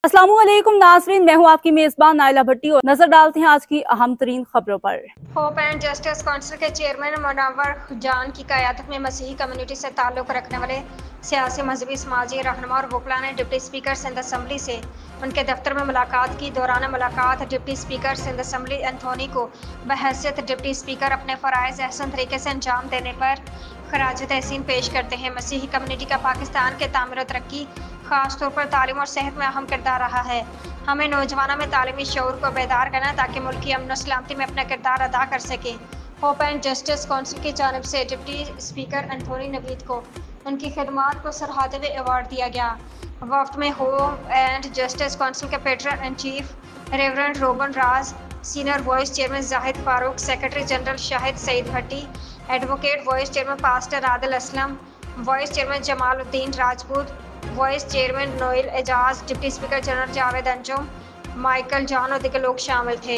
अस्सलामुअलैकुम नाज़रीन, मैं हूं आपकी मेजबान नाइला भट्टी और नजर डालते हैं आज की अहम तरीन खबरों पर। होप एंड जस्टिस काउंसिल के चेयरमैन मुनव्वर जान की क़यादत में मसीही कम्युनिटी से ताल्लुक़ रखने वाले सियासी, मजहबी, समाजी रहनुमा और वकला ने डिप्टी स्पीकर सिंध असम्बली से उनके दफ्तर में मुलाकात की। दौरान मुलाकात deputy speaker Sindh assembly Anthony को बहैसियत डिप्टी स्पीकर अपने फ़राइज़ अहसन तरीके से अंजाम देने पर खराज तहसीन पेश करते हैं। मसीही कम्युनिटी का पाकिस्तान के तामीर और तरक्की, ख़ास तौर पर तालीम और सेहत में अहम किरदार रहा है। हमें नौजवानों में तालीमी शऊर को बेदार करना ताकि मुल्क की अमन और सलामती में अपना किरदार अदा कर सके। होप एंड जस्टिस काउंसिल की जानिब से डिप्टी स्पीकर एंथोनी नवीद को उनकी खिदमात को सराहते हुए अवार्ड दिया गया। वफ्द में होप एंड जस्टिस काउंसिल के patron in chief reverend Roban Raj, senior vice chairman Zahid Farooq, secretary general Shahid Saeed Bhatti, advocate vice chairman pastor Adil Aslam, vice chairman Jamaluddin Rajput, vice chairman Noel Ejaz, deputy speaker general Javed Anjum, Michael John और दीगर लोग शामिल थे।